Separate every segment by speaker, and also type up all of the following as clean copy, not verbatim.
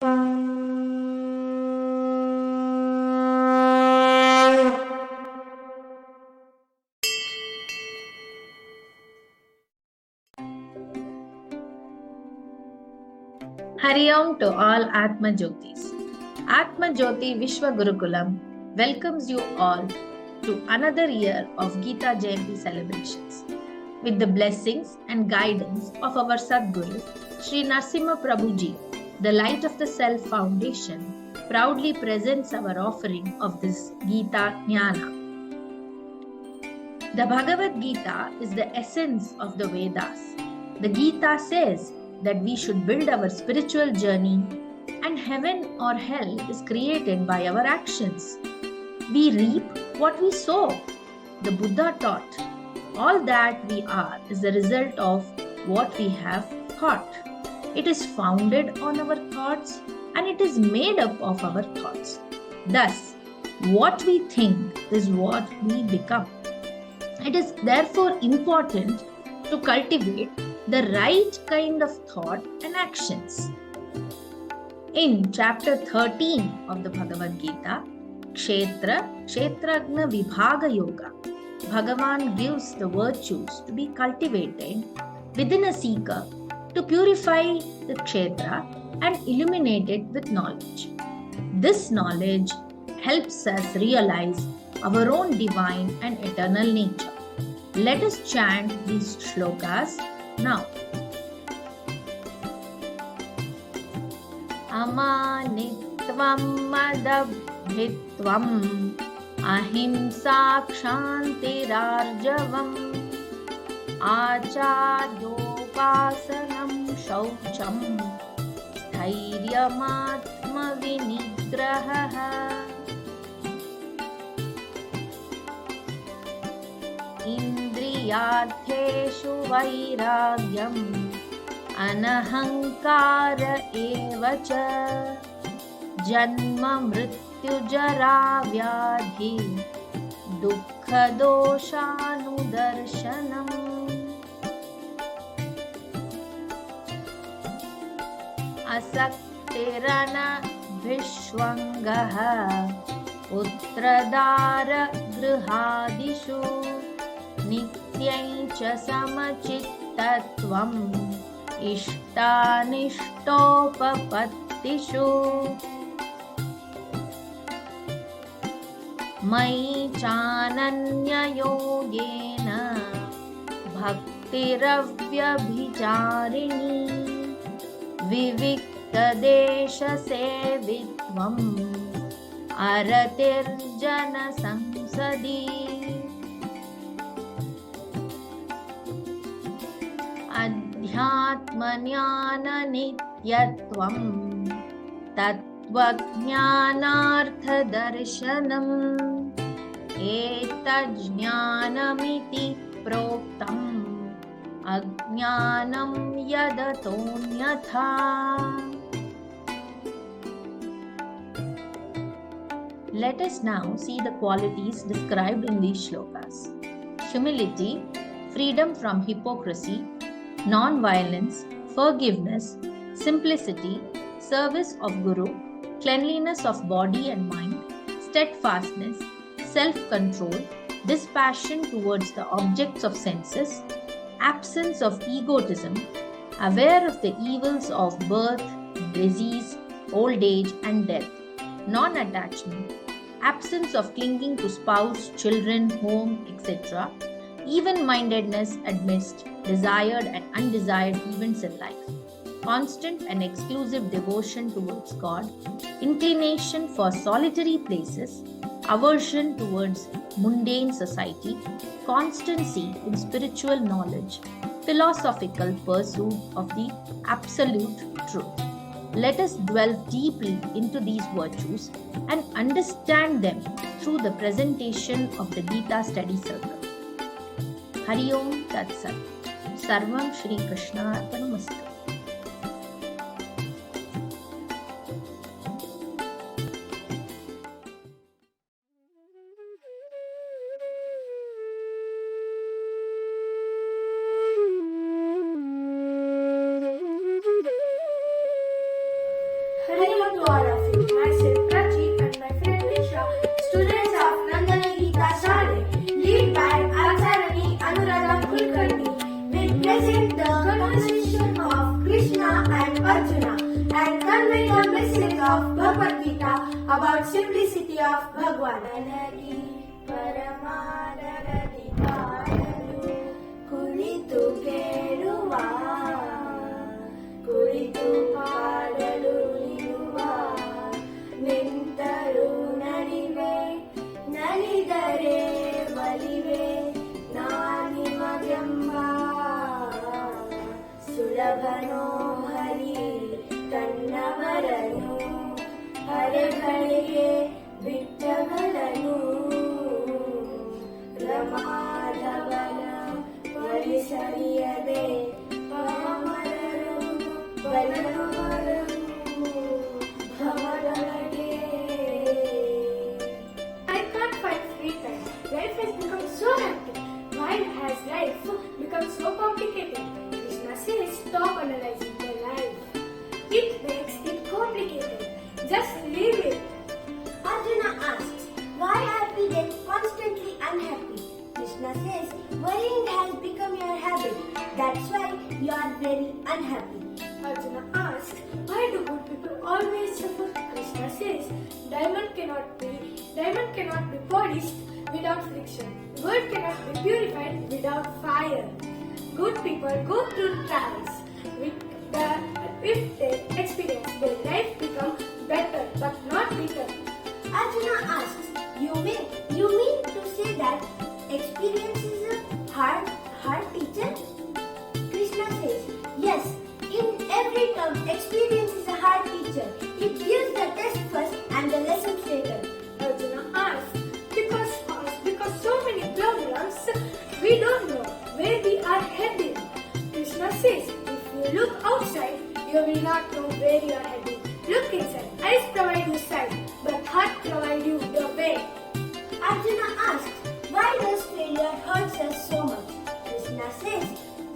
Speaker 1: Hari Om to all Atmajyotis. Atmajyoti Vishwa Gurukulam welcomes you all to another year of Gita Jayanti celebrations. With the blessings and guidance of our Sadguru, Sri Narasimha Prabhuji, the Light of the Self Foundation, proudly presents our offering of this Gita Jnana. The Bhagavad Gita is the essence of the Vedas. The Gita says that we should build our spiritual journey, and heaven or hell is created by our actions. We reap what we sow. The Buddha taught, all that we are is the result of what we have thought. It is founded on our thoughts and it is made up of our thoughts. Thus, what we think is what we become. It is therefore important to cultivate the right kind of thought and actions. In chapter 13 of the Bhagavad Gita, Kshetragna Vibhaga Yoga, Bhagavan gives the virtues to be cultivated within a seeker to purify the kshetra and illuminate it with knowledge. This knowledge helps us realize our own divine and eternal nature. Let us chant these shlokas now. Amanitvam madabhitvam ahimsa kshantirarjavam acharyopasanam shaucham sthairyamatma vinigraha indriyartheshu vairagyam anahankara eva cha janma mrityu jara vyadhi dukkha doshanudarshanam. Asaktirana vishwangaha utradara grihadishu nityaicha samachittatvam ishtanishtopapatishu mai chananya yogena bhaktiravyabicharini viviktadesha sevitvam aratirjana samsadi adhyatmanyana nityatvam tatvajnanarthadarshanam etajnanamiti proktam ajnanam yadatonyatha. Let us now see the qualities described in these shlokas. Humility, freedom from hypocrisy, non-violence, forgiveness, simplicity, service of Guru, cleanliness of body and mind, steadfastness, self-control, dispassion towards the objects of senses, absence of egotism, aware of the evils of birth, disease, old age and death, non-attachment, absence of clinging to spouse, children, home, etc., even-mindedness amidst desired and undesired events in life, constant and exclusive devotion towards God, inclination for solitary places, aversion towards mundane society, constancy in spiritual knowledge, philosophical pursuit of the absolute truth. Let us dwell deeply into these virtues and understand them through the presentation of the Gita Study Circle. Hari Om Tat Sat. Sarvam Shri Krishna Arpanamastu.
Speaker 2: Hari and convey the message of Bhagavad Gita about simplicity of Bhagwan. ಕುಳಿತು ಕೇಳುವ ಕುಳಿತು ಪಾಡಲು ನಿಲ್ಲುವ ನಿಂತರು ನಡಿವೆ ನಲಿದರೆ ಬಲಿವೆ ನಾನಿಮಗೆಂಬ ಸುಲಭನೋ ಹರಿ ತನ್ನವರನು ಹರೆಗಳಿಗೆ ಬಿಟ್ಟವರನು ರಮಾಧವನ ಸರಿಯದೆ ಪಾಮರರು ಬಲವರು ಭವದೊಳಗೆ. I can't find free time. Life has become so hectic. Why has life become so complicated? Krishna says stop analyzing the life. It makes it complicated. Just leave it. Arjuna asks, why are we then constantly unhappy? Krishna says, worrying has become your habit. That's why you are very unhappy. Arjuna asks, why do good people always suffer? Krishna says, diamond cannot be polished without friction. Gold cannot be purified without fire. Good people go through trials. If they experience, their life becomes better but not bitter. Arjuna asks, you mean to say that experience is a hard teacher? Krishna says, yes, in every term, experience is a hard teacher. It gives the test first and the lessons later. Arjuna asks, because so many programs, we don't know where we are heading. Krishna says, if you look outside, you will not know where you are heading. Look inside. Eyes provide you sight, but heart provide you the way. Arjuna asks, why does failure hurt us so much? Krishna says,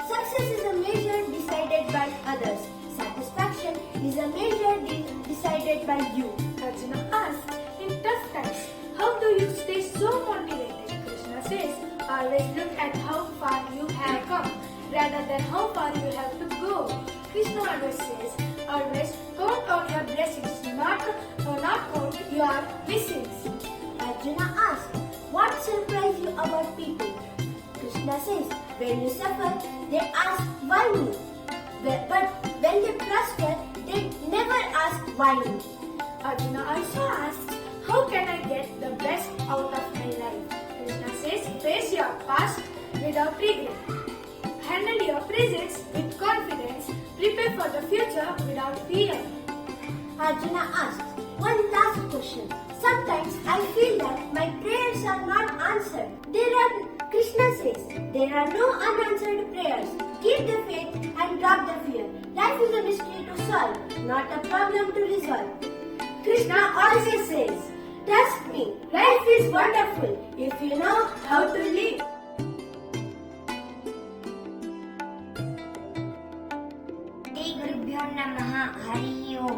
Speaker 2: success is a measure decided by others. Satisfaction is a measure decided by you. Arjuna asks, in tough times, how do you stay so motivated? Krishna says, always look at how far you have come, rather than how far you have to go. Krishna always says, always count on your blessings, not count your blessings. Arjuna asks, what surprises you about people? Krishna says, when you suffer, they ask, why me? But when they prosper, they never ask, why me? Arjuna also asks, how can I get the best out of my life? Krishna says, face your past without regret. Handle your presence with confidence. Prepare for the future without fear. Arjuna asks, one last question. Sometimes I feel that my prayers are not answered. Krishna says, there are no unanswered prayers. Keep the faith and drop the fear. Life is a mystery to solve, not a problem to resolve. Krishna always says, trust me, life is wonderful if you know how to live.
Speaker 3: Shri ಗುರುಭ್ಯೋ ನಮಃ ಹರಿ ಓಂ.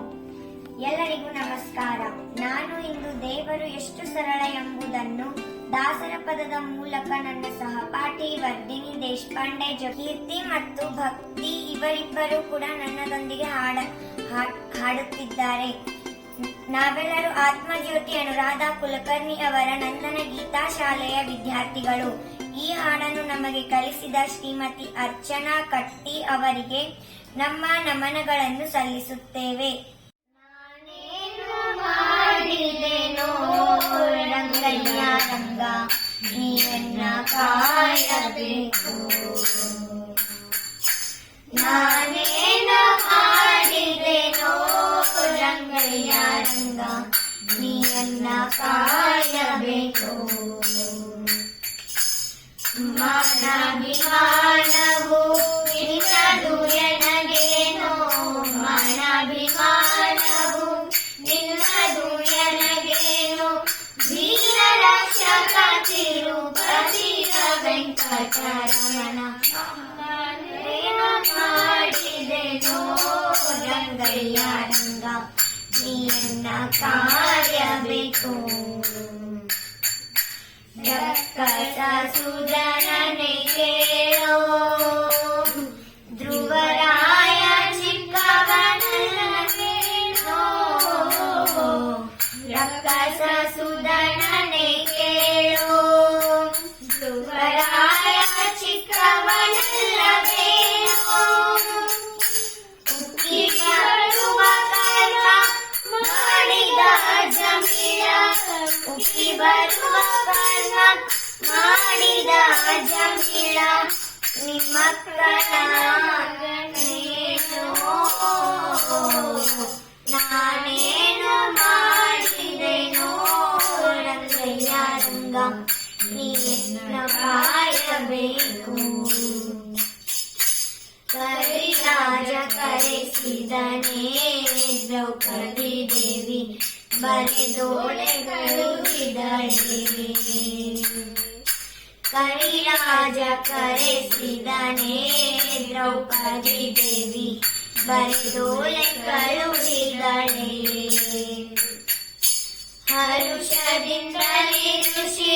Speaker 3: ಎಲ್ಲರಿಗೂ ನಮಸ್ಕಾರ. ನಾನು ಇಂದು ದೇವರು ಎಷ್ಟು ಸರಳ ಎಂಬುದನ್ನು ದಾಸರ ಪದದ ಮೂಲಕ ನನ್ನ ಸಹಪಾಠಿ ವರ್ಧಿನಿ ದೇಶಪಾಂಡೆ ಕೀರ್ತಿ ಮತ್ತು ಭಕ್ತಿ ಇವರಿಬ್ಬರು ಕೂಡ ನನ್ನದೊಂದಿಗೆ ಹಾಡುತ್ತಿದ್ದಾರೆ. ನಾವೆಲ್ಲರೂ ಆತ್ಮಜ್ಯೋತಿ ಅನುರಾಧ ಕುಲಕರ್ಣಿ ಅವರ ನಂದನ ಗೀತಾ ಶಾಲೆಯ ವಿದ್ಯಾರ್ಥಿಗಳು. ಈ ಹಾಡನ್ನು ನಮಗೆ ಕಲಿಸಿದ ಶ್ರೀಮತಿ ಅರ್ಚನಾ ಕಟ್ಟಿ ಅವರಿಗೆ ನಮ್ಮ ನಮನಗಳನ್ನು ಸಲ್ಲಿಸುತ್ತೇವೆ. ನಾನೇನು ಮಾಡಿದೆನೋ ರಂಗಯ್ಯ ರಂಗ, ನೀಯನ್ನ ಕಾಯಬೇಕು. ನಾನೇನು ಮಾಡಿದೆನೋ ರಂಗಯ್ಯ ರಂಗ, ನೀಯನ್ನ ಕಾಯಬೇಕು. ಮಾನಾಭಿಮಾನವು ನಿನ್ನದು ಎನಗೇನೋ, ಮಾನಾಭಿಮಾನವು ನಿನ್ನದು ಎನಗೇನೋ. ವೀರ ರಕ್ಷಕ ತಿರುಪತಿಯ ವೆಂಕಟರಮಣ, ನಾನೇನು ಮಾಡಿದೆನೋ ರಂಗಯ್ಯ ರಂಗ, ನೀಯನ್ನ ಕಾಯಬೇಕು. ರಕ್ಕಸ ಸುಜನನೆ ಕೇಳೋ, ಧ್ರುವರಾಯ ಚಿಕ್ಕವನಲ್ಲವೇ ಬರುವ ಕರ್ಮ ಮಾಡಿದ ಜಮೀಳ ನಿಮ್ಮಕ್ಕನೇನು ನಾನೇನು ಮಾಡಿದೆನೋ ರಂಗಯ್ಯ ರಂಗ ನೀನ ಕಾಯಬೇಕು ಕರಿರಾಜ ಕರೆಸಿದನೇ ದ್ರೌಪದಿ ದೇವಿ ಬರೆದೋಳೆ ಕಳುಹಿದಳೆ ಕರಿರಾಜ ಕರೆಸಿದನೇ ದ್ರೌಪದಿ ದೇವಿ ಬರೆದೋಳೆ ಕಳುಹಿದಳೆ ಹರುಷದಿಂದಲೇ ಋಷಿ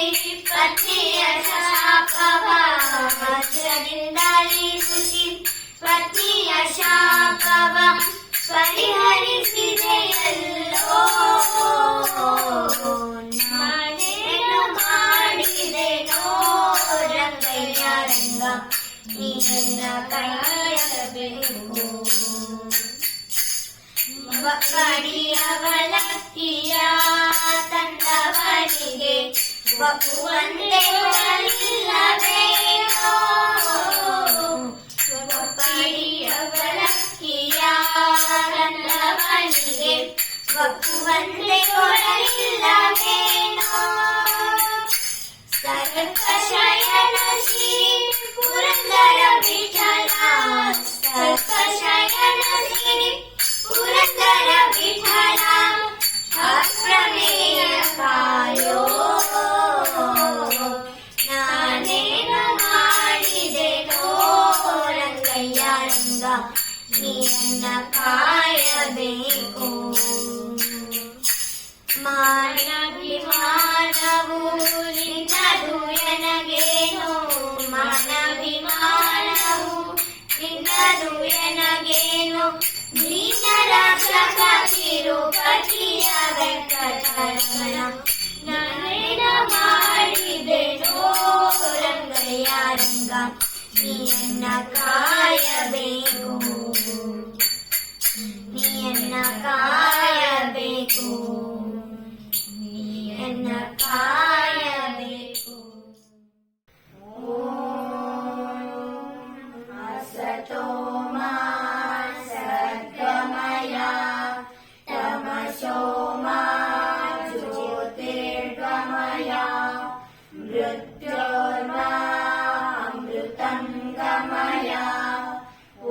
Speaker 3: ಪತ್ನಿಯ ಶಾಪವ ಹರ್ಷದಿಂದಲೇ ಋಷಿ ಪತ್ನಿಯ ಶಾಪವ ಪರಿಹರಿಸಿದೆಯಲ್ಲೋ ನಾನೇನು ಮಾಡಿದೆನೋ ರಂಗಯ್ಯ ರಂಗ ನೀನ ಕಾಯಬೇಕು ಕಡಿಯವಲಕ್ಕಿಯ ತಂದವನಿಗೆ ಒಪ್ಪುವಂತೆ ಕೊಡಲಿಲ್ಲವೇನೋ ಕಡಿಯವಲಕ್ಕಿಯ ತಂದವನಿಗೆ ಒಪ್ಪುವಂತೆ ಕೊಡಲಿಲ್ಲವೇನೋ ಸರ್ಪಶಯನ ಶ್ರೀ ಪುರಂದರ ವಿಠಲ ಸರ್ಪಶಯನ ಶ್ರೀ ಪುರಂದರ ವಿಠಲ ಅಪ್ರಮೇಯ ಕಾಯೋ ನಾನೇನು ಮಾಡಿದೆನೋ ರಂಗಯ್ಯ ರಂಗ ನೀನ ಕಾಯಬೇಕು ಮಾನವಿಮಾನವು ನಿನ್ನದು ಎನಗೇನು ಮಾನವಿಮಾನವು ನಿನ್ನದು ಎನಗೇನು ನೀನ ರಕ್ಷಕ ತಿರುಪತಿಯ ವೆಂಕಟರಮಣ ನಾನೇನ ಮಾಡಿದೆನೋ ರಂಗಯ್ಯ ರಂಗ ನೀನ ಕಾಯಬೇಕು ನೀನ ಕಾಯಬೇಕು ನೀನ ಕಾಯಬೇಕು ಅಸತೋ ಮಾ ಸದ್ಗಮಯ ತಮಸೋ ಮಾ ಜ್ಯೋತಿರ್ಗಮಯ ಮೃತ್ಯೋರ್ಮಾ ಅಮೃತಂ ಗಮಯ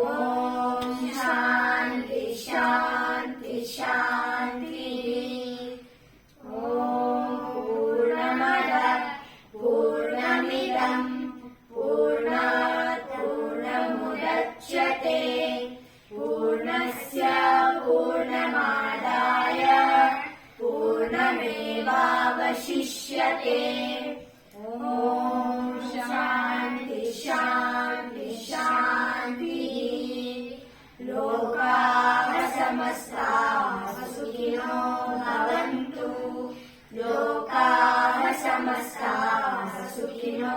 Speaker 3: ಓಂ ಶಾಂತಿ ಶಾಂತಿ ಶಾಂತಿ ಓಂ ಪೂರ್ಣಮದ ಪೂರ್ಣಮಿದಂ ಪೂರ್ಣಾತ್ ಪೂರ್ಣಮುದಚ್ಯತೆ ಪೂರ್ಣಸ್ಯ ಪೂರ್ಣಮಾದಾಯ ಪೂರ್ಣಮೇವಾವಶಿಷ್ಯತೆ ಓಂ ಶಾಂತಿ ಶಾಂತಿ ಶಾಂತಿ ಲೋಕಾಃ ಸಮಸ್ತಾಃ ಸುಖಿನೋ ಭವಂತು ಲೋಕಾಃ ಸಮಸ್ತಾಃ ಸುಖಿನೋ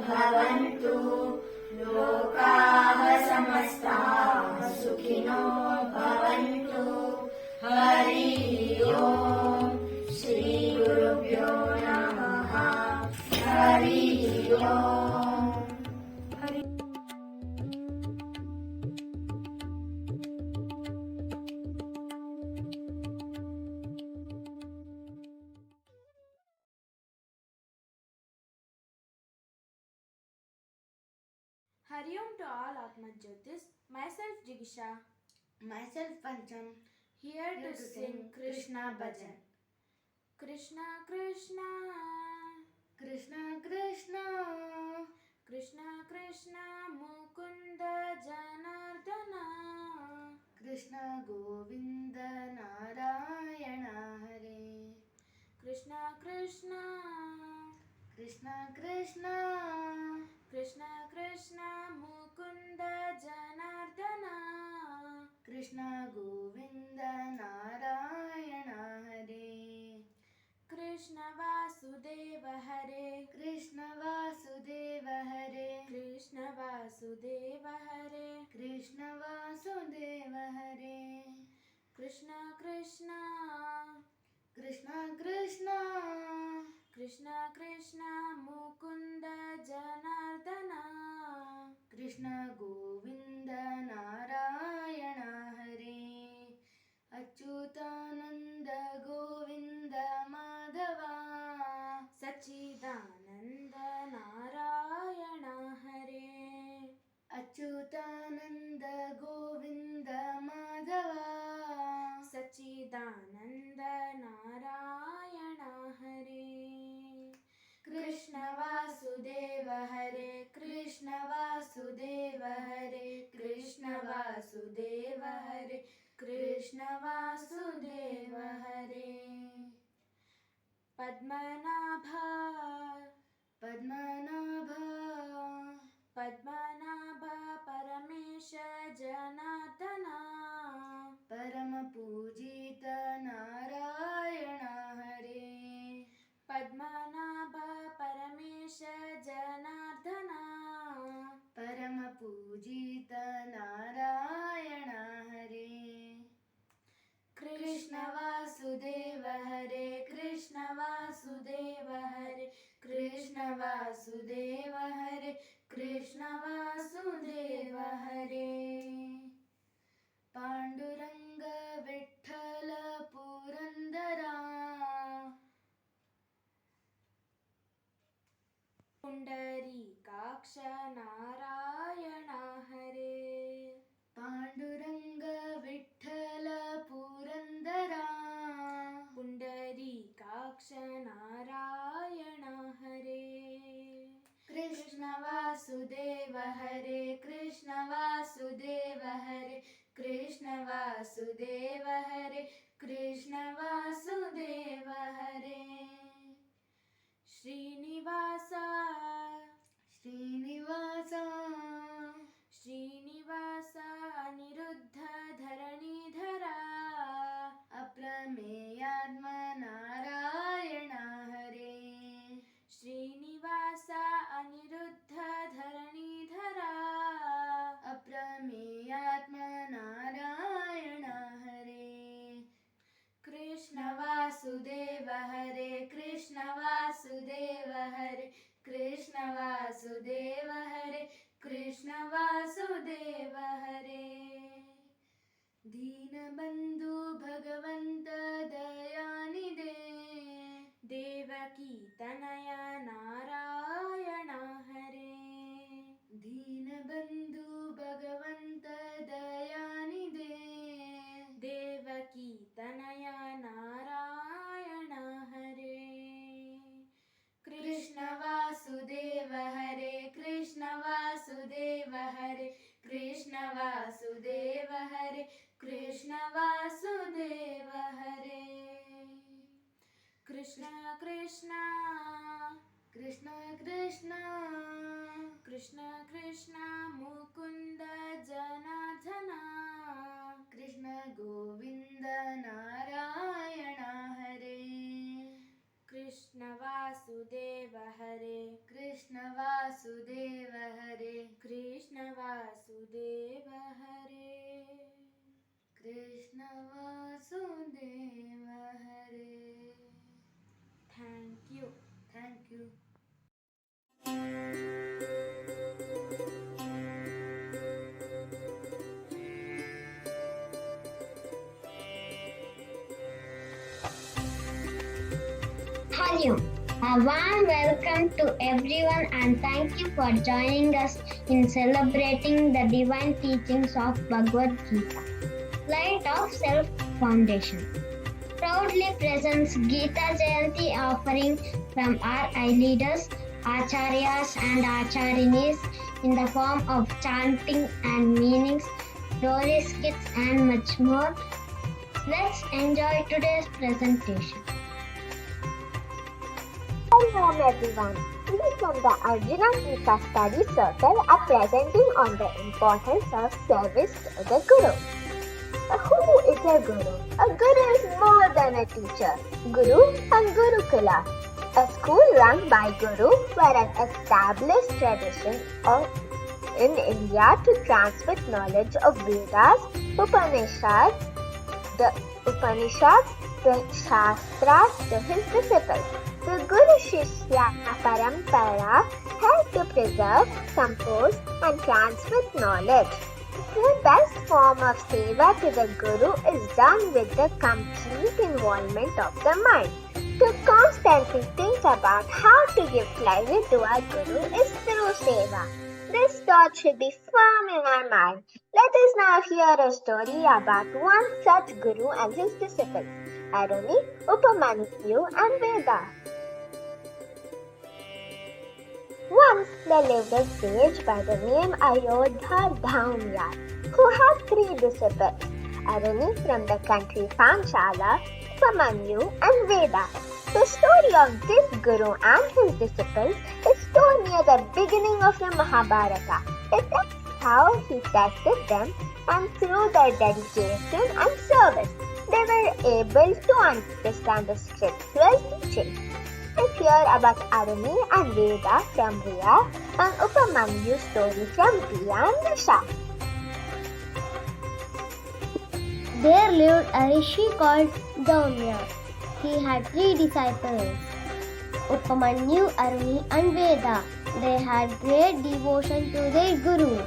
Speaker 3: ಭವಂತು ಲೋಕಾಃ ಸಮಸ್ತಾಃ ಸುಖಿನೋ ಭವಂತು ಹರಿ ಓಂ ಶ್ರೀ ಗುರುಭ್ಯೋ ನಮಃ ಹರಿ ಓಂ
Speaker 2: Hari Om to all Atmajyotis. Myself Jigisha.
Speaker 3: Myself Pancham.
Speaker 2: Here to sing Krishna Bhajan. Krishna Krishna
Speaker 3: Krishna Krishna
Speaker 2: Krishna Krishna Mukunda Janardana
Speaker 3: Krishna Govinda Narayana Hare
Speaker 2: Krishna Krishna
Speaker 3: Krishna Krishna
Speaker 2: Krishna Krishna Mukunda Janardana
Speaker 3: Krishna Govinda Narayana Hare
Speaker 2: Krishna Vasudeva Hare
Speaker 3: Krishna Vasudeva Hare
Speaker 2: Krishna Vasudeva Hare
Speaker 3: Krishna Vasudeva Hare
Speaker 2: Krishna Krishna
Speaker 3: Krishna Krishna
Speaker 2: Krishna Krishna Mukunda Janardana,
Speaker 4: Krishna Govinda Narayana Hare, Achyutananda Govinda Madhava,
Speaker 2: Sachidananda Narayana Hare,
Speaker 4: Achyutananda Govinda Madhava,
Speaker 2: Sachidananda Narayana Hare.
Speaker 4: Krishna Vasudeva Hare, Krishna Vasudeva Hare, Krishna Vasudeva Hare, Krishna Vasudeva Hare.
Speaker 2: Padmanabha,
Speaker 4: Padmanabha,
Speaker 2: Padmanabha Paramesha Janardana,
Speaker 4: Parama Pujita Narayana Hare,
Speaker 2: Padmanabha Paramesha Janardana,
Speaker 4: Parama Pujita Narayana Hare. Krishna Vasudeva Hare, Krishna Vasudeva Hare, Krishna Vasudeva Hare, Krishna Vasudeva Hare. Panduranga Vitthala Purandara,
Speaker 2: Pundarikaksha Narayana Hare,
Speaker 4: Panduranga Vitthala Purandara,
Speaker 2: Pundarikaksha Narayana Hare.
Speaker 4: Krishna Vasudeva Hare, Krishna Vasudeva Hare, Krishna Vasudeva Hare, Krishna Vasudeva Hare.
Speaker 2: Srinivasa,
Speaker 4: Srinivasa,
Speaker 2: Srinivasa Aniruddha Dharanidhara,
Speaker 4: Aprameyatma Narayana Hare,
Speaker 2: Srinivasa Aniruddha Dharanidhara,
Speaker 4: Aprameyatma Narayana Hare. Krishna Vasudeva Hare, Krishna Vasudeva Hare, Krishna Vasudeva Hare, Krishna Vasudeva Hare. Deenabandhu Bhagavanta Dayanide,
Speaker 2: Devaki Tanaya Narayana Hare,
Speaker 4: Deenabandhu Bhagavanta Dayanide,
Speaker 2: Devaki Tanaya Narayana Hare.
Speaker 4: Krishna Vasudeva Hare, Krishna Vasudeva Hare, Krishna Vasudeva Hare, Krishna Vasudeva Hare.
Speaker 2: Krishna Krishna,
Speaker 4: Krishna Krishna,
Speaker 2: Krishna Krishna Mukunda Janardana,
Speaker 4: Krishna Govinda Narayana Hare,
Speaker 2: Krishna Vasudeva Hare,
Speaker 4: Krishna Vasudeva Hare,
Speaker 2: Krishna Vasudeva Hare.
Speaker 4: Krishna Vasudeva Hare.
Speaker 2: Thank you.
Speaker 4: Thank you.
Speaker 3: Hello, a warm welcome to everyone and thank you for joining us in celebrating the divine teachings of Bhagavad Gita. Light of Self Foundation proudly presents Gita Jayanti offering from our iLeaders, Acharyas and Acharinis in the form of chanting and meanings, story skits and much more. Let's enjoy today's presentation.
Speaker 5: Welcome everyone. We from the Arjuna Gita Study Circle are presenting on the importance of service to the Guru. Who is a Guru? A Guru is more than a teacher. Guru and Gurukula, a school run by Guru, were an established tradition in India to transmit knowledge of Vedas, the Shastras to his disciples. the Guru Shishya Parampara helped to preserve, compose and transmit knowledge. The best form of seva to the Guru is done with the complete involvement of the mind. To constantly think about how to give pleasure to our Guru is through seva. This thought should be firm in our mind. Let us now hear a story about one such Guru and his disciples, Acharini, Upamanyu and Veda. Once there lived a sage by the name Anuradha, who had 3 disciples, Acharini from the country Pancham, Upamanyu and Veda. The story of this Guru and his disciples is told near the beginning of the Mahabharata. It tells how he tested them, and through their dedication and service, they were able to understand the scriptural teaching. Let's hear about Acharini and Veda from Riya and Upamanyu's story from Priya and Nisha.
Speaker 6: There lived a rishi called Daumya. He had 3 disciples, Upamanyu, Acharini and Veda. They had great devotion to their Guru.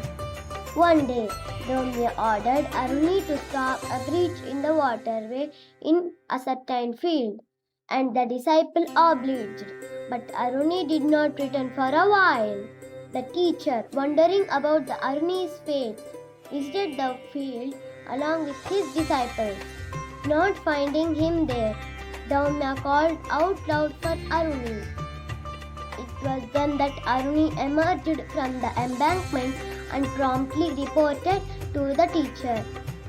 Speaker 6: One day, Daumya ordered Acharini to stop a breach in the waterway in a certain field, and the disciple obliged. But Acharini did not return for a while. The teacher, wondering about the Acharini's fate, visited the field along with his disciples. Not finding him there, Daumya called out loud for Acharini. It was then that Acharini emerged from the embankment and promptly reported to the teacher.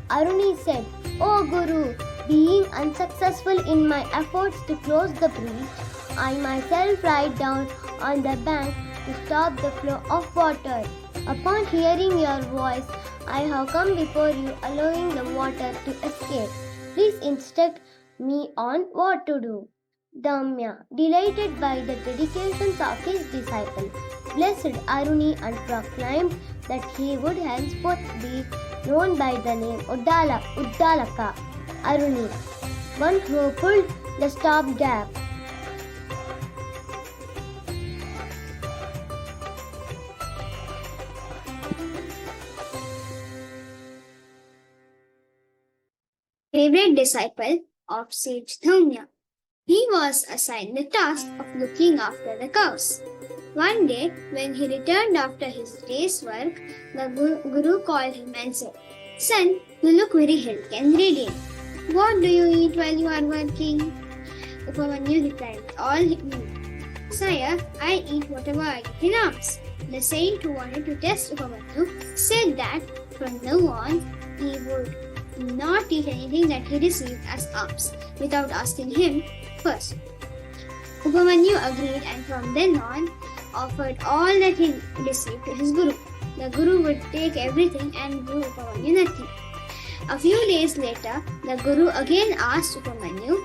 Speaker 6: Acharini said, "O Guru, being unsuccessful in my efforts to close the breach, I myself lied down on the bank to stop the flow of water. Upon hearing your voice, I have come before you, allowing the water to escape. Please instruct me on what to do." Daumya, delighted by the dedications of his disciple, blessed Acharini and proclaimed that he would henceforth be known by the name Uddalaka, Acharini, one who pulled the stopgap.
Speaker 7: Favorite disciple of sage Daumya. He was assigned the task of looking after the cows. One day, when he returned after his day's work, the Guru called him and said, "Son, you look very healthy and radiant. What do you eat while you are working?" Upamanyu replied with all he knew, "Sire, I eat whatever I get in alms." The saint who wanted to test Upamanyu said that from now on he would not eat anything that he received as alms without asking him first. Upamanyu agreed, and from then on offered all that he received to his Guru. The Guru would take everything and give Upamanyu nothing. A few days later, the Guru again asked Upamanyu,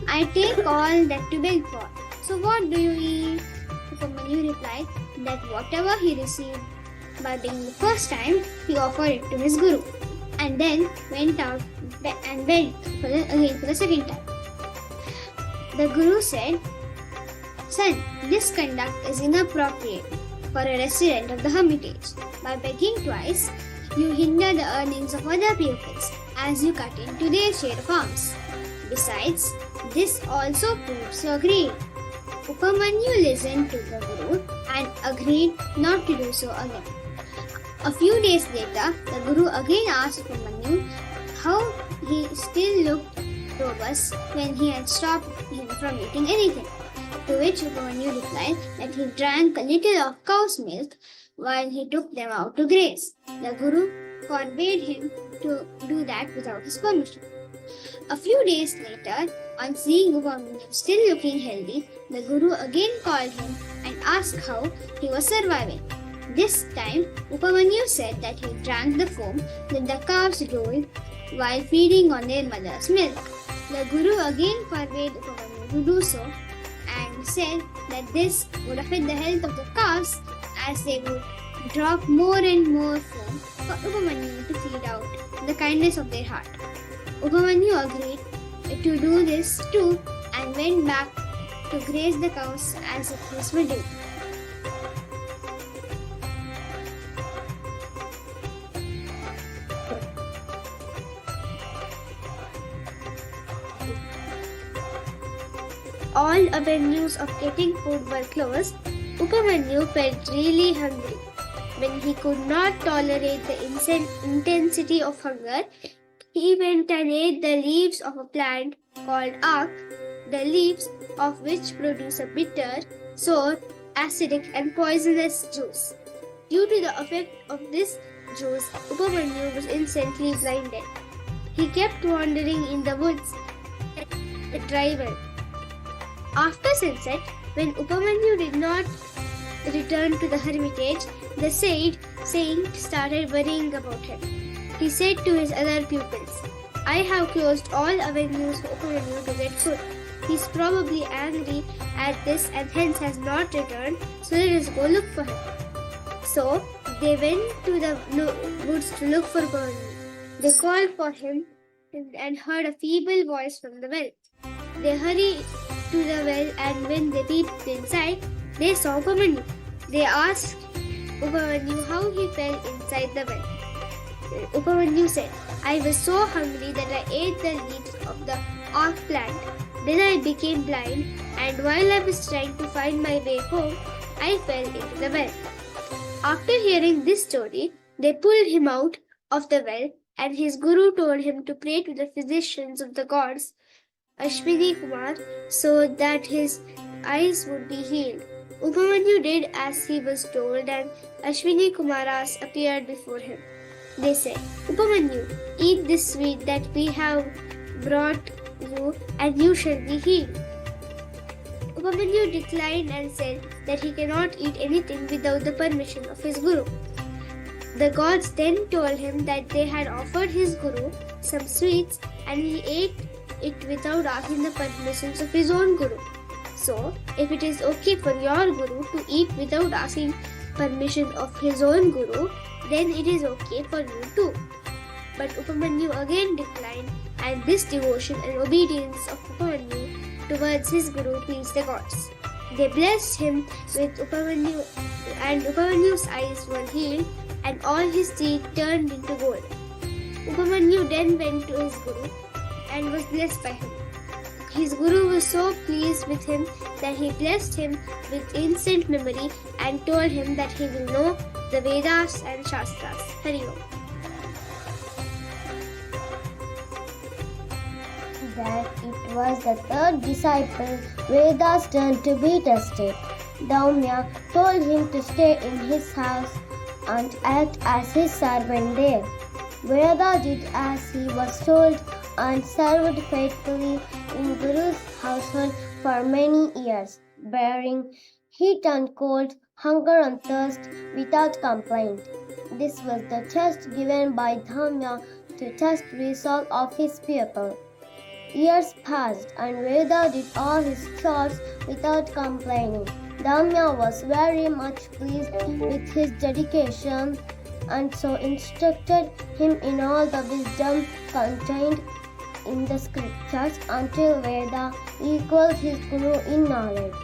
Speaker 7: "I take all that to beg for. So what do you eat?" Upamanyu replied that whatever he received by begging the first time, he offered it to his Guru, and then went out and begged again for the second time. The Guru said, "Son, this conduct is inappropriate for a resident of the hermitage. By begging twice, you hinder the earnings of other pupils as you cut into their share of alms. Besides, this also proves your greed." Upamanyu listened to the Guru and agreed not to do so again. A few days later, the Guru again asked Upamanyu how he still looked robust when he had stopped him from eating anything. To which Upamanyu replied that he drank a little of cow's milk while he took them out to graze. The Guru forbade him to do that without his permission. A few days later, on seeing Upamanyu still looking healthy, the Guru again called him and asked how he was surviving. This time, Upamanyu said that he drank the foam that the calves rolled while feeding on their mother's milk. The Guru again forbade Upamanyu to do so and said that this would affect the health of the calves as they would drop more and more foam for Upamanyu to feed out the kindness of their heart. Upamanyu agreed to do this too and went back to graze the cows as it was windy. All avenues of getting food were closed. Upamanyu felt really hungry. When he could not tolerate the intensity of hunger, he went and ate the leaves of a plant called ak, the leaves of which produce a bitter, sour, acidic and poisonous juice. Due to the effect of this juice, Upamanyu was instantly blinded. He kept wandering in the woods at a dry well. After sunset, when Upamanyu did not return to the hermitage, the saint started worrying about him. He said to his other pupils, "I have closed all avenues for Upamanyu to get food. He's probably angry at this and hence has not returned, so let us go look for him." So they went to the woods to look for Upamanyu. They called for him and heard a feeble voice from the well. They hurried to the well, and when they peeped inside, they saw Upamanyu. They asked Upamanyu how he fell inside the well. Upamanyu said, "I was so hungry that I ate the leaves of the oak plant. Then I became blind, and while I was trying to find my way home, I fell into the well." After hearing this story, they pulled him out of the well, and his guru told him to pray to the physicians of the gods, Ashwini Kumar, so that his eyes would be healed. Upamanyu did as he was told, and Ashwini Kumaras appeared before him. They said, "Upamanyu, eat this sweet that we have brought you, and you shall be healed." Upamanyu declined and said that he cannot eat anything without the permission of his guru. The gods then told him that they had offered his guru some sweets, and he ate it without asking the permissions of his own guru. So, if it is okay for your guru to eat without asking permission of his own guru, then it is okay for you too. But Upamanyu again declined, and this devotion and obedience of Upamanyu towards his guru pleased the gods. They blessed him with Upamanyu, and Upamanyu's eyes were healed, and all his teeth turned into gold. Upamanyu then went to his guru and was blessed by him. His guru was so pleased with him that he blessed him with instant memory and told him that he will know the Vedas and Shastras. Hari Om.
Speaker 6: Then it was the third disciple, Veda's turn to be tested. Daumya told him to stay in his house and act as his servant there. Veda did as he was told and served faithfully in Guru's household for many years, bearing heat and cold, hunger and thirst without complaint. This was the test given by Dhamya to test resolve of his pupil. Years passed and Veda did all his chores without complaining. Dhamya was very much pleased with his dedication and so instructed him in all the wisdom contained in the scriptures until Veda equaled his guru in knowledge.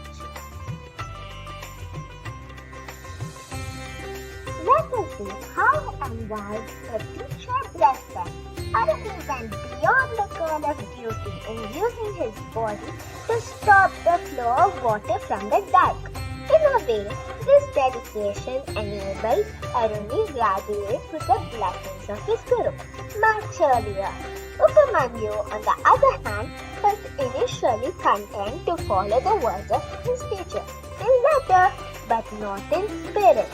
Speaker 5: Let us see how and why the teacher blessed them. Acharini went beyond the call of duty in using his body to stop the flow of water from the dike. In a way, this dedication enabled Acharini graduate with the blessings of his guru. Much earlier, Upamanyu, on the other hand, was initially content to follow the words of his teacher in letter but not in spirit.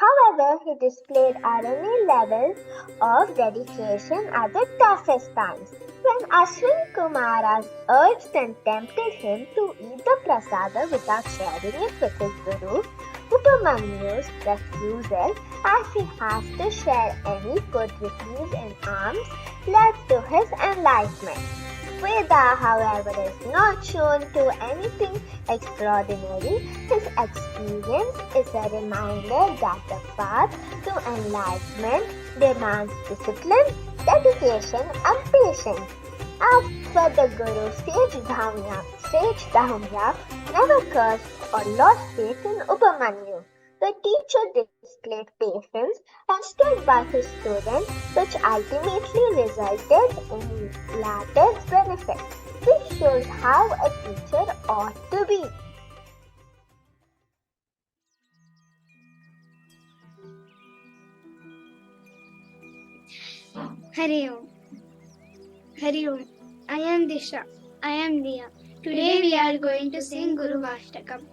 Speaker 5: However, he displayed Acharini level of dedication at the toughest times. When Ashwini Kumaras urged and tempted him to eat the prasada without sharing it with his guru, Upamanyu's refusal, as he has to share any food received in alms, led to his enlightenment. Veda, however, is not shown to anything extraordinary. His experience is a reminder that the path to enlightenment demands discipline, dedication, and patience. As for the Guru, sage Dhamya never cursed or lost faith in Upamanyu. The teacher displayed patience and stood by his student, which ultimately resulted in latter's benefit. This shows how a teacher ought to be.
Speaker 7: Hari Om. Hari Om. I am Disha. I am Diya. Today we are going to sing Guru Vashtakam.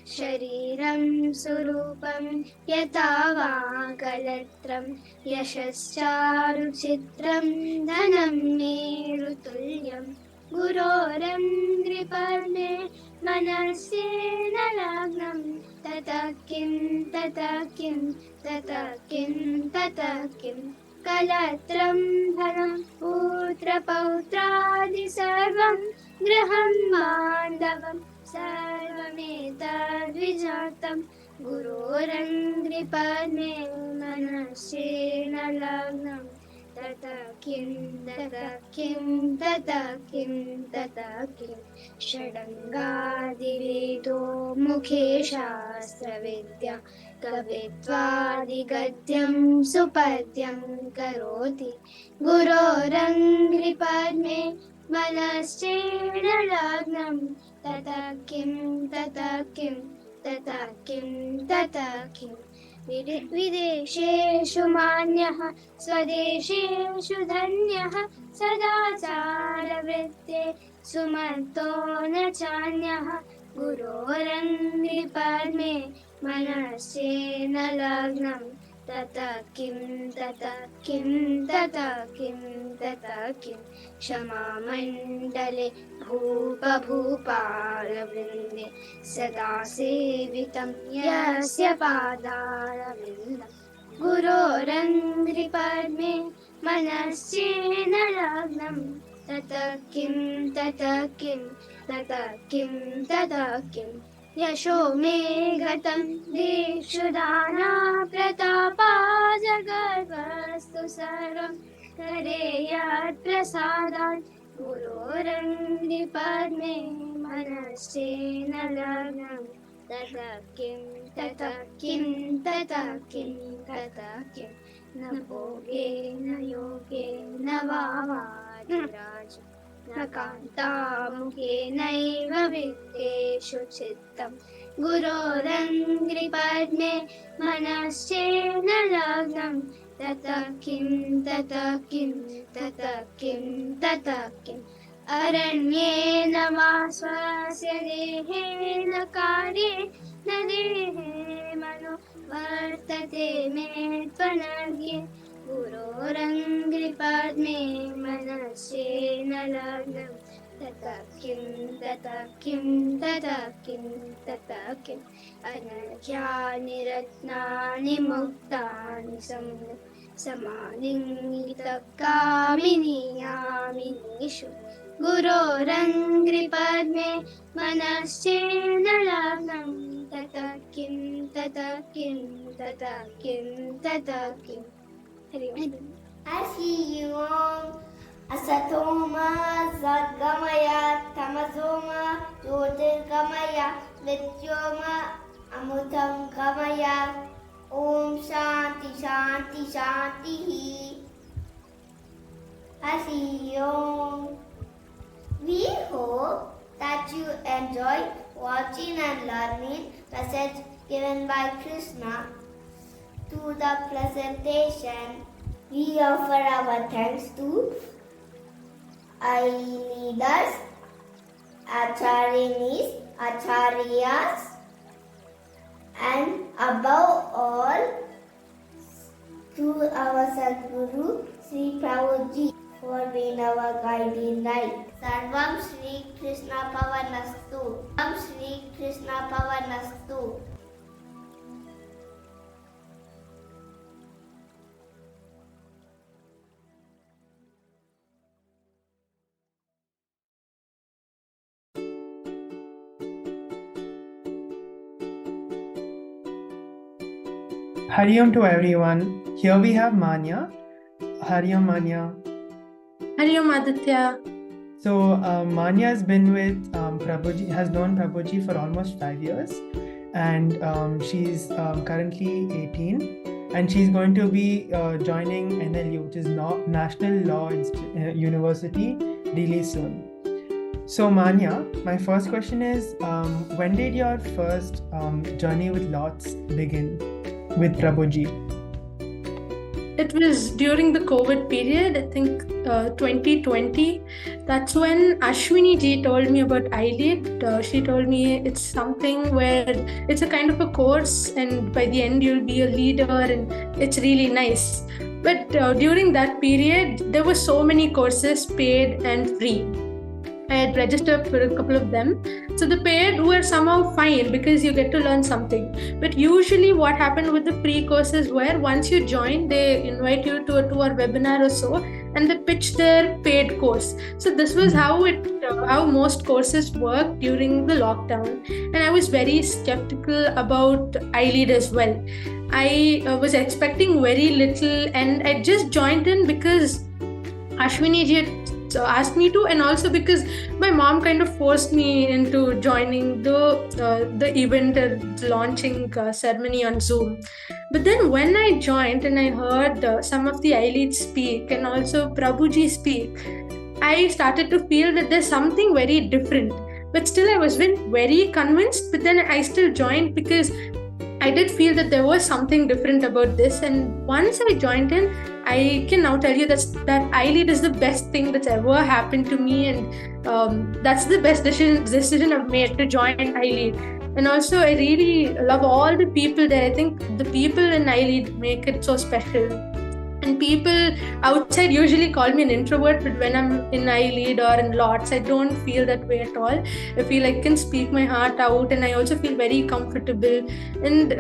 Speaker 7: Shariram surupam yatava galatram yashascharu chitram dhanam merutulyam guroram griparme manasena lagnam tatakim tatakim tatakim tatakim kalatram dhanam putra pautradi sarvam graham mandavam सर्वमेतद्विजातं गुरोरङ्घ्रिपद्मे मनस्येन लग्नं ततः किं षडङ्गादिवेदो मुखे शास्त्रविद्या कवित्वादिगद्यं सुपद्यं करोति गुरोरङ्घ्रिपद्मे मनश्चेन लग्नं ततः किं विदेशेषु मान्यः स्वदेशेषु धन्यः सदाचारवृत्ते सुमतो न चान्यः गुरोरङ्घ्रिपद्मे मनस्येन लग्नं ततः किं क्षमामण्डले भूपालवृन्दे सदा सेवितं यस्य पादारविन्दं गुरोरङ्घ्रिपद्मे मनस्येन लग्नं ततः किं यशो मे गतं दिक्षु दाना प्रतापा जगद्वस्तु सर्वं करे यत्प्रसादात् गुरोरङ्घ्रिपद्मे मनस्येन लग्नं ततः किं न भोगे न योगे न वावादिराज न कान्तामुखे नैव वित्तेषु चित्तं गुरोरङ्घ्रिपद्मे मनस्येन लग्नं ततः किं अरण्येन वा स्वस्य देहेन कार्ये न देहे मनो वर्तते मे त्वनर्घ्ये गुरोरङ्घ्रिपद्मे मनस्येन लग्नं ततः किं अनर्घ्यानि रत्नानि मुक्तानि समालिङ्गितकामिनीयामिनीषु गुरोरङ्घ्रिपद्मे मनस्येन लग्नं ततः किं
Speaker 3: Hasi Om Asatoma Sadgamaya Tamasoma Jyotirgamaya Vidyoma Amutam Gamaya Om Shanti Shanti Shanti Hasi Om. We hope that you enjoyed watching and learning message given by Krishna to the presentation. We offer our thanks to iLeaders, Acharinis, Acharyas, and above all to our Sadguru Sri Prabhuji for being our guiding light. Sarvam Shri Krishna Pavanastu. Sarvam Shri Krishna Pavanastu.
Speaker 8: Hari Om to everyone. Here we have Maanya. Hari Om, Maanya.
Speaker 1: Hari Om Aditya.
Speaker 8: So Maanya has been with Prabhuji, has known Prabhuji for almost 5 years, and she's currently 18, and she's going to be joining NLU, which is National Law University, really soon. So Maanya, my first question is, when did your first journey with lots begin with Prabhuji?
Speaker 9: It was during the COVID period, I think 2020. That's when Ashwini ji told me about iLead. She told me it's something where it's a kind of a course, and by the end you'll be a leader, and it's really nice. But during that period, there were so many courses, paid and free. I had registered for a couple of them. So the paid were somehow fine because you get to learn something. But usually what happened with the free courses were once you join, they invite you to a webinar or so, and they pitch their paid course. So this was how most courses worked during the lockdown. And I was very skeptical about iLead as well. I was expecting very little, and I just joined in because Ashwini ji had asked me to, and also because my mom kind of forced me into joining the event launching ceremony on Zoom. But then when I joined and I heard some of the iLead speak and also Prabhuji speak, I started to feel that there's something very different. But still I wasn't very convinced, but then I still joined because I did feel that there was something different about this. And once I joined in, I can now tell you that iLead is the best thing that's ever happened to me, and that's the best decision I've made to join iLead. And also, I really love all the people there. I think the people in iLead make it so special. And people outside usually call me an introvert, but when I'm in iLead or in lots, I don't feel that way at all. I feel I can speak my heart out, and I also feel very comfortable. And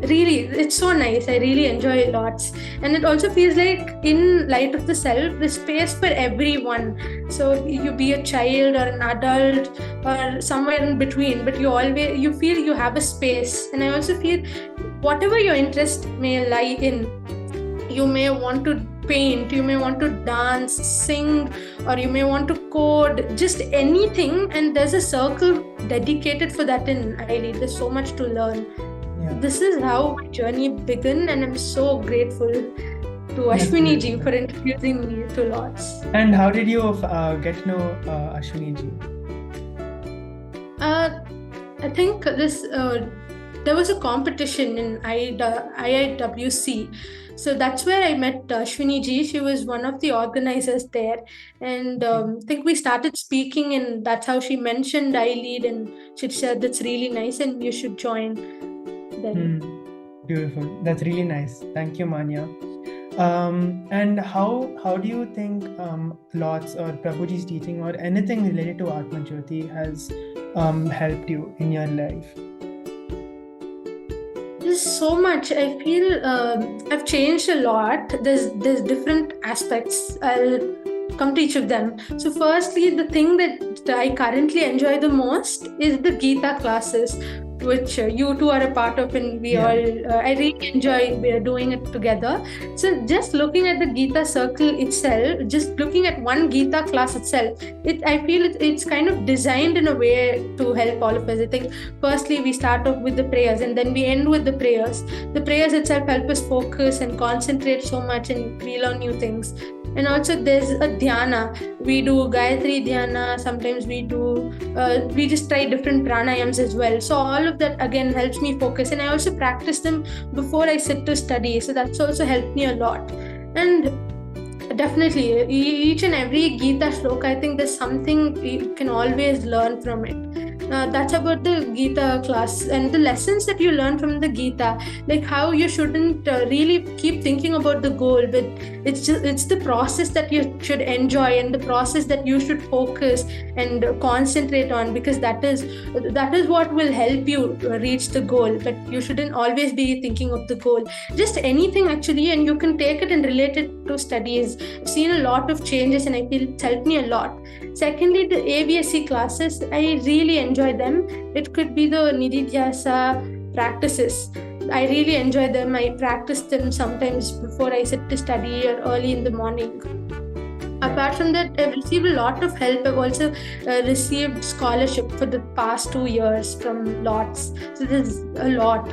Speaker 9: really, it's so nice. I really enjoy lots. And it also feels like in Light of the Self, there's space for everyone. So you be a child or an adult or somewhere in between, but you feel you have a space. And I also feel whatever your interest may lie in, you may want to paint, you may want to dance, sing, or you may want to code, just anything. And there's a circle dedicated for that in iLead. There's so much to learn. Yeah. This is how my journey began, and I'm so grateful to Ashwini ji for introducing me to lots.
Speaker 8: And how did you get to know Ashwini ji?
Speaker 9: I think there was a competition in IIWC. So that's where I met Ashwini ji. She was one of the organizers there. And I think we started speaking, and that's how she mentioned iLead, and she said that's really nice and you should join.
Speaker 8: Beautiful. That's really nice. Thank you, Maanya. And how do you think lots or Prabhuji's teaching or anything related to Atmajyoti has helped you in your life?
Speaker 9: There's so much. I feel I've changed a lot. There's different aspects. I'll come to each of them. So firstly, the thing that I currently enjoy the most is the Gita classes, which you two are a part of, and we all, I really enjoy doing it together. So just looking at the Gita circle itself, just looking at one Gita class itself, I feel it's kind of designed in a way to help all of us. I think firstly we start off with the prayers, and then we end with the prayers. The prayers itself help us focus and concentrate so much, and we learn new things. And also there's a dhyana. We do Gayatri dhyana. Sometimes we just try different pranayams as well. So all of that again helps me focus. And I also practice them before I sit to study. So that's also helped me a lot. And definitely each and every Gita shloka, I think there's something you can always learn from it. That's about the Gita class and the lessons that you learn from the Gita, like how you shouldn't really keep thinking about the goal, but it's the process that you should enjoy, and the process that you should focus and concentrate on, because that is what will help you reach the goal. But you shouldn't always be thinking of the goal, just anything actually, and you can take it and relate it to studies. I've seen a lot of changes, and I feel it's helped me a lot. Secondly, the ABSC classes, I really enjoy them. It could be the Nididhyasa practices. I really enjoy them. I practice them sometimes before I sit to study or early in the morning. Apart from that, I've received a lot of help. I've also received scholarship for the past 2 years from lots. So there's a lot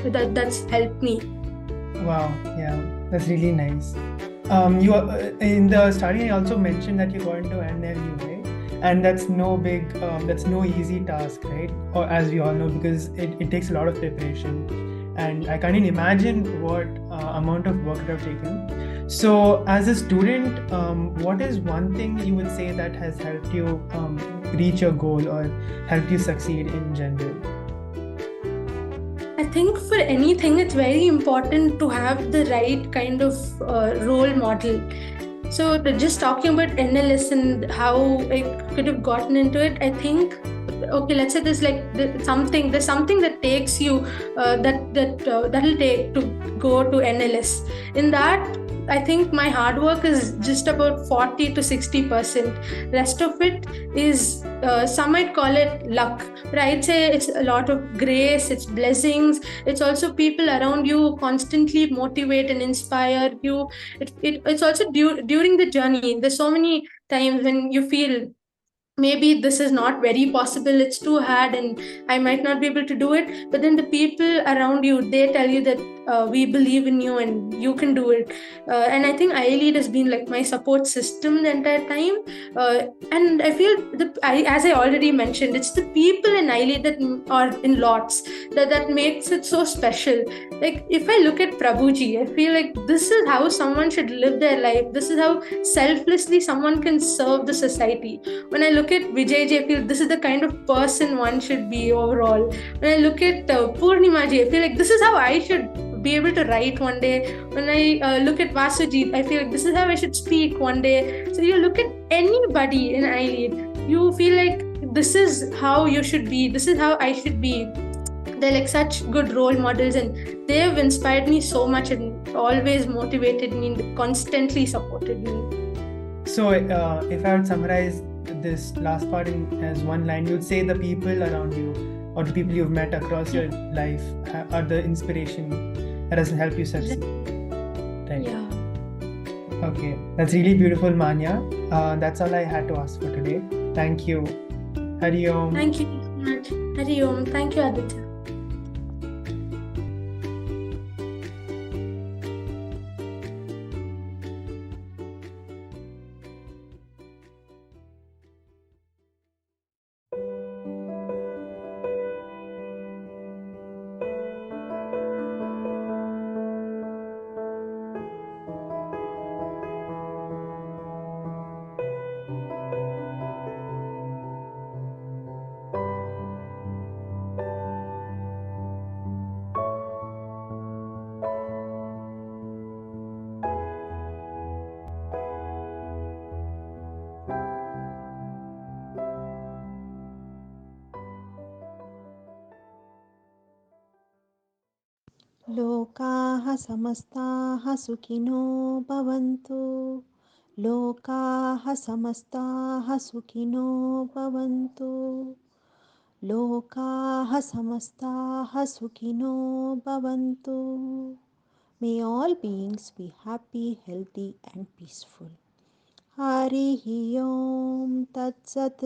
Speaker 9: that's helped me.
Speaker 8: Wow, yeah, that's really nice. You in the study, I also mentioned that you got into NLU, right? And that's no easy task, right? Or as we all know, because it takes a lot of preparation, and I can't even imagine what amount of work it have taken. So, as a student, what is one thing you would say that has helped you reach your goal or helped you succeed in general?
Speaker 9: I think for anything, it's very important to have the right kind of role model. So just talking about NLS and how I could have gotten into it, I think, okay, let's say there's something that takes you that'll take to go to NLS. In that, I think my hard work is just about 40 to 60%. Rest of it is some might call it luck, but I'd say it's a lot of grace, it's blessings, it's also people around you who constantly motivate and inspire you. It's also during the journey. There's so many times when you feel maybe this is not very possible, it's too hard and I might not be able to do it, but then the people around you, they tell you that we believe in you and you can do it. And I think iLead has been like my support system the entire time. And I feel as I already mentioned, it's the people in iLead that are in lots that makes it so special. Like if I look at Prabhuji, I feel like this is how someone should live their life, this is how selflessly someone can serve the society. When I look at Vijay ji, I feel this is the kind of person one should be overall. When I look at Purnima ji, I feel like this is how I should be able to write one day. When I look at Vasuji, I feel like this is how I should speak one day. So you look at anybody in iLead, you feel like this is how you should be, this is how I should be. They're like such good role models and they have inspired me so much and always motivated me and constantly supported me.
Speaker 8: So, if I would summarize this last part as one line, you'd say the people around you or the people you've met across your life are the inspiration that has helped you succeed. Right?
Speaker 9: Yeah.
Speaker 8: Okay, that's really beautiful, Maanya. That's all I had to ask for today. Thank you. Hari Om.
Speaker 9: Thank you so much. Hari Om. Thank you, Aditya.
Speaker 10: लोकाः समस्ताः सुखिनो भवन्तु लोकाः समस्ताः सुखिनो भवन्तु लोकाः समस्ताः सुखिनो भवन्तु. May all beings be happy, healthy and peaceful. Harihi Om Tat Sat.